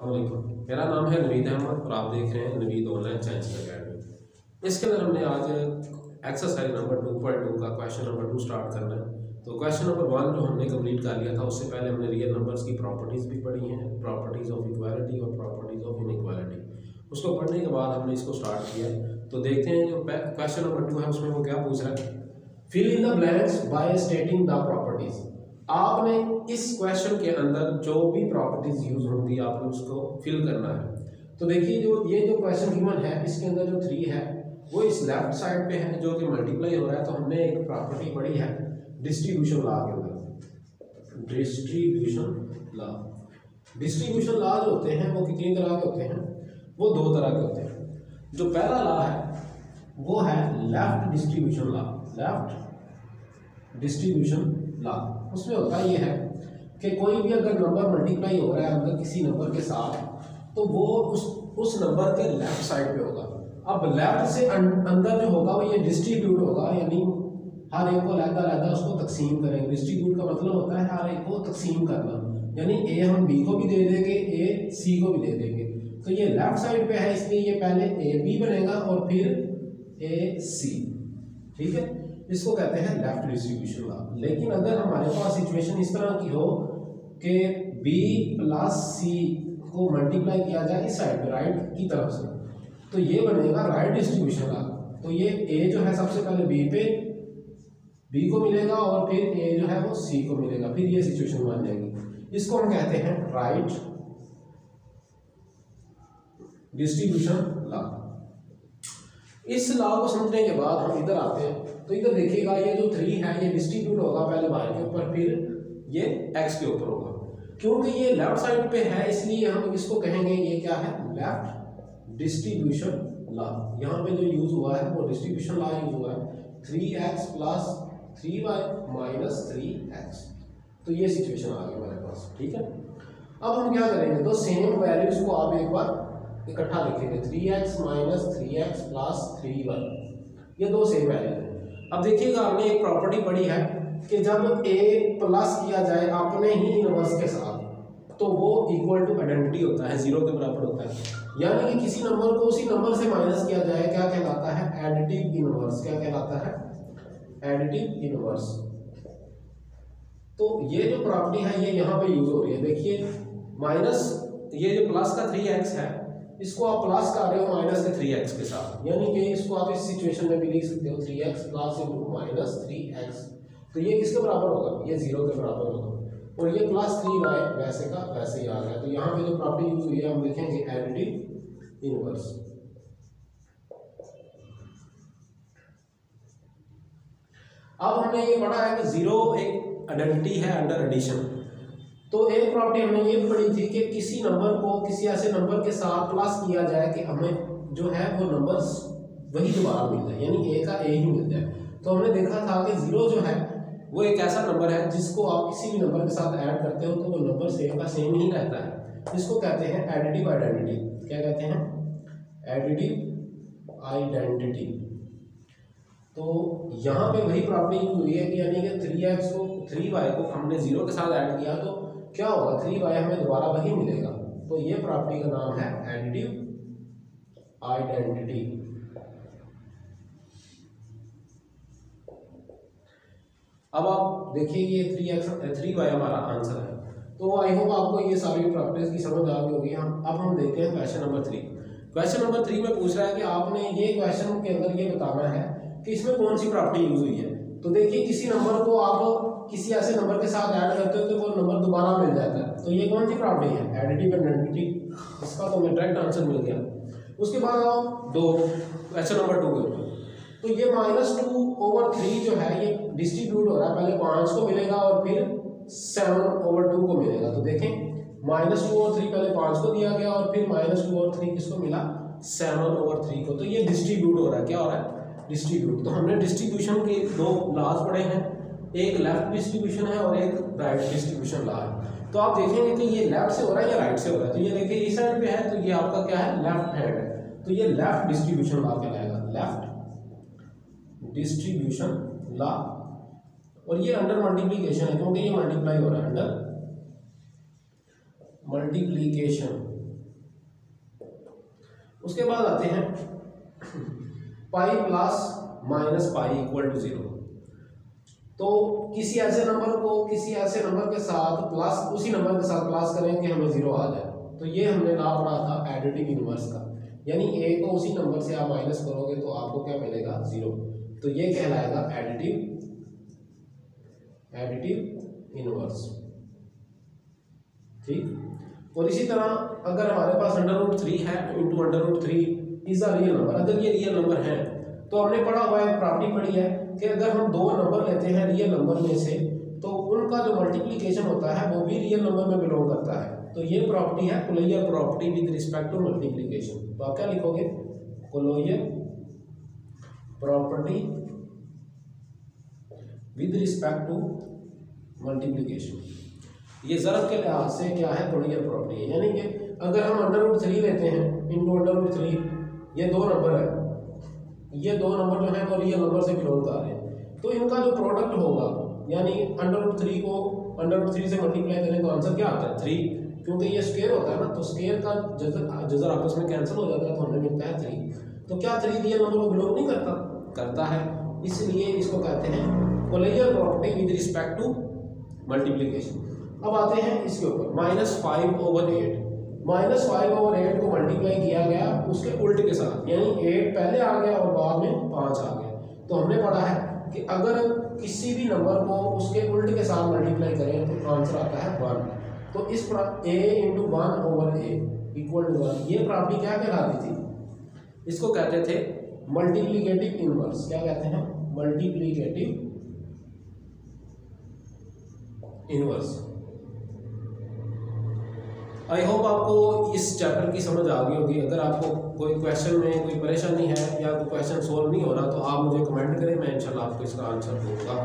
अस्सलामुअलैकुम, मेरा नाम है नवीद अहमद और आप देख रहे हैं नवीद ऑनलाइन साइंस अकेडमी। इसके अंदर हमने आज एक्सरसाइज नंबर 2.2 का क्वेश्चन नंबर 2 स्टार्ट करना है। तो क्वेश्चन नंबर 1 जो हमने कंप्लीट कर लिया था, उससे पहले हमने रियल नंबर्स की प्रॉपर्टीज़ भी पढ़ी हैं, प्रॉपर्टीज़ ऑफ इक्वालिटी और प्रॉपर्टीज़ ऑफ इनइक्वालिटी। उसको पढ़ने के बाद हमने इसको स्टार्ट किया। तो देखते हैं जो क्वेश्चन नंबर 2 है उसमें वो क्या पूछ रहा है। Fill in the blanks by stating the properties. आपने इस क्वेश्चन के अंदर जो भी प्रॉपर्टीज यूज होंगी आपने उसको फिल करना है। तो देखिए ये जो क्वेश्चन गिवन है इसके अंदर जो 3 है वो इस लेफ्ट साइड पे है जो कि मल्टीप्लाई हो रहा है। तो हमने एक प्रॉपर्टी पढ़ी है डिस्ट्रीब्यूशन लॉ के अंदर। डिस्ट्रीब्यूशन लॉ जो होते हैं वो कितनी तरह के होते हैं, वो 2 तरह के होते हैं। जो पहला लॉ है वो है left distribution law. Left distribution law उसमें होता ये है कि कोई भी अगर नंबर मल्टीप्लाई हो रहा है अगर किसी नंबर के साथ, तो वो उस नंबर के लेफ्ट साइड पे होगा। अब लेफ्ट से अंदर जो होगा वो ये डिस्ट्रीब्यूट होगा, यानी हर एक को अलग-अलग उसको तकसीम करेंगे। डिस्ट्रीब्यूट का मतलब होता है हर एक को तकसीम करना, यानी ए हम बी को भी दे देंगे, ए सी को भी दे देंगे। तो ये लेफ्ट साइड पे है इसलिए ये पहले ए बी बनेगा और फिर ए सी, ठीक है। इसको कहते हैं लेफ्ट डिस्ट्रीब्यूशन लॉ। लेकिन अगर हमारे पास सिचुएशन इस तरह की हो कि b प्लस सी को मल्टीप्लाई किया जाए इस साइड पे राइट की तरफ से, तो ये बनेगा राइट डिस्ट्रीब्यूशन लॉ। तो ये a जो है सबसे पहले b को मिलेगा और फिर a जो है वो c को मिलेगा, फिर ये सिचुएशन बन जाएगी। इसको हम कहते हैं राइट डिस्ट्रीब्यूशन लॉ। इस लॉ को समझने के बाद हम इधर आते हैं। तो इधर देखिएगा ये जो 3 है ये डिस्ट्रीब्यूट होगा पहले y के ऊपर फिर ये x के ऊपर होगा। क्योंकि ये लेफ्ट साइड पे है इसलिए हम इसको कहेंगे ये क्या है, लेफ्ट डिस्ट्रीब्यूशन लॉ। यहाँ पे जो यूज हुआ है वो डिस्ट्रीब्यूशन लॉ यूज हुआ है, 3x plus 3y minus 3x। तो ये सिचुएशन आ गई हमारे पास, ठीक है। अब हम क्या करेंगे, तो सेम वैल्यूज को आप एक बार इकट्ठा लिखेंगे, 3x minus 3x plus 3y, ये 2 सेम वैल्यू है। अब देखिएगा हमने एक प्रॉपर्टी पढ़ी है कि जब a प्लस किया जाए अपने ही इनवर्स के साथ तो वो इक्वल टू आइडेंटिटी होता है, 0 के बराबर होता है। यानी कि किसी नंबर को उसी नंबर से माइनस किया जाए क्या कहलाता है, एडिटिव इनवर्स। क्या कहलाता है, एडिटिव इनवर्स। तो ये जो प्रॉपर्टी है ये यहाँ पे यूज हो रही है। देखिए माइनस ये जो प्लस का 3x है इसको आप प्लस कर रहे हो माइनस के 3x के साथ, यानी कि इसको आप इस सिचुएशन में भी लिख सकते हो 3x plus into minus 3x। तो ये किसके बराबर होगा, ये 0 के बराबर होगा। और ये प्लस 3y वैसे का वैसे ही आ गया। तो यहाँ पे जो प्रॉपर्टी यूज हुई है हम लिखेंगे एडिटिव इनवर्स। अब हमने ये पढ़ा है कि 0 एक आइडेंटिटी है अंडर एडिशन। तो एक प्रॉपर्टी हमने ये पढ़ी थी कि किसी नंबर को किसी ऐसे नंबर के साथ प्लस किया जाए कि हमें जो है वो नंबर्स वही दोबारा मिल जाए, यानी ए का ए ही मिल जाए। तो हमने देखा था कि 0 जो है वो एक ऐसा नंबर है जिसको आप किसी भी नंबर के साथ ऐड करते हो तो वो नंबर सेम का सेम ही रहता है। इसको कहते हैं एडिटिव आइडेंटिटी। क्या कहते हैं, एडिटिव आइडेंटिटी। तो यहाँ पे वही प्रॉपर्टी यूज हुई है कि यानी कि 3x को 3y को हमने 0 के साथ ऐड किया तो क्या होगा, 3y हमें दोबारा वही मिलेगा। तो ये प्रॉपर्टी का नाम है एडिटिव आइडेंटिटी। अब आप देखिए ये 3y हमारा आंसर है। तो आई होप आपको ये सारी प्रॉपर्टीज की समझ आ गई होगी। अब हम देखते हैं क्वेश्चन नंबर 3। क्वेश्चन नंबर 3 में पूछ रहा है कि आपने ये क्वेश्चन के अंदर ये बताना है कि इसमें कौन सी प्रॉपर्टी यूज हुई है। तो देखिए किसी नंबर को आप किसी ऐसे नंबर के साथ ऐड करते हो तो वो नंबर दोबारा मिल जाता है। तो ये कौन सी प्रॉपर्टी है, एडिटिव आइडेंटिटी। इसका तो हमें डायरेक्ट आंसर मिल गया। उसके बाद आप 2 क्वेश्चन नंबर 2 के ऊपर। तो ये -2/3 जो है ये डिस्ट्रीब्यूट हो रहा है, पहले 5 को मिलेगा और फिर 7/2 को मिलेगा। तो देखें -2/3 पहले 5 को दिया गया और फिर -2/3 किसको मिला, 7/3 को। तो ये डिस्ट्रीब्यूट हो रहा है, क्या हो रहा है, डिस्ट्रीब्यूट। तो हमने डिस्ट्रीब्यूशन के 2 लॉज पढ़े हैं, एक लेफ्ट डिस्ट्रीब्यूशन है और एक राइट डिस्ट्रीब्यूशन लॉ है। तो आप देखेंगे कि ये लेफ्ट से हो रहा है या राइट से हो रहा है। तो ये देखिए इस साइड पे है तो ये आपका क्या है, लेफ्ट हैंड है। तो ये लेफ्ट डिस्ट्रीब्यूशन लॉ कहलाएगा, लेफ्ट डिस्ट्रीब्यूशन लॉ। और ये अंडर मल्टीप्लीकेशन है क्योंकि ये मल्टीप्लाई हो रहा है, अंडर मल्टीप्लीकेशन। उसके बाद आते हैं pi plus minus pi equal to 0। तो किसी ऐसे नंबर के साथ प्लस, उसी नंबर के साथ प्लस करें कि हमें 0 आ जाए। तो ये हमने लॉ पढ़ा था एडिटिव इनवर्स का, यानी a को उसी नंबर से आप माइनस करोगे तो आपको क्या मिलेगा 0। तो ये कहलाएगा एडिटिव इनवर्स। ठीक। और इसी तरह अगर हमारे पास √3 है into √3 is a real number, अगर ये रियल नंबर है तो हमने पढ़ा हुआ है, प्रॉपर्टी पढ़ी है कि अगर हम दो नंबर लेते हैं रियल नंबर में से तो उनका जो मल्टीप्लिकेशन होता है वो भी रियल नंबर में बिलोंग करता है। तो ये प्रॉपर्टी है closure property with respect to multiplication. तो आप क्या लिखोगे, closure property with respect to multiplication. ये ज़रब के लिहाज से क्या है, कोलोइयर प्रॉपर्टी है। यानी कि अगर हम √3 लेते हैं इंटू √3, ये दो नंबर है, ये दो नंबर जो है वो रियल नंबर से बिलोंग कर रहे हैं, तो इनका जो प्रोडक्ट होगा यानी √3 को √3 से मल्टीप्लाई करें तो आंसर क्या आता है 3, क्योंकि ये स्क्वायर होता है ना, तो स्क्वायर का जजर आपस में कैंसिल हो जाता है तो हमें मिलता है 3। तो क्या 3 रियल नंबर को बिलोंग नहीं करता है, इसलिए इसको कहते हैं closure property with respect to multiplication. अब आते हैं इसके ऊपर -5/8। -5/8 को मल्टीप्लाई किया गया उसके उल्टे के साथ, यानी 8 पहले आ गया और बाद में 5 आ गया। तो हमने पढ़ा है कि अगर किसी भी नंबर को उसके उल्टे के साथ मल्टीप्लाई करें तो आंसर आता है 1। तो इस पर a × 1/a इक्वल टू 1, ये प्रॉपर्टी क्या कहलाती थी, इसको कहते थे मल्टीप्लिकेटिव इनवर्स। क्या कहते हैं, मल्टीप्लिकेटिव इनवर्स। आई होप आपको इस चैप्टर की समझ आ गई होगी। अगर आपको कोई क्वेश्चन में कोई परेशानी है या कोई क्वेश्चन सोल्व नहीं हो रहा तो आप मुझे कमेंट करें, मैं इंशाल्लाह आपको इसका आंसर दूंगा।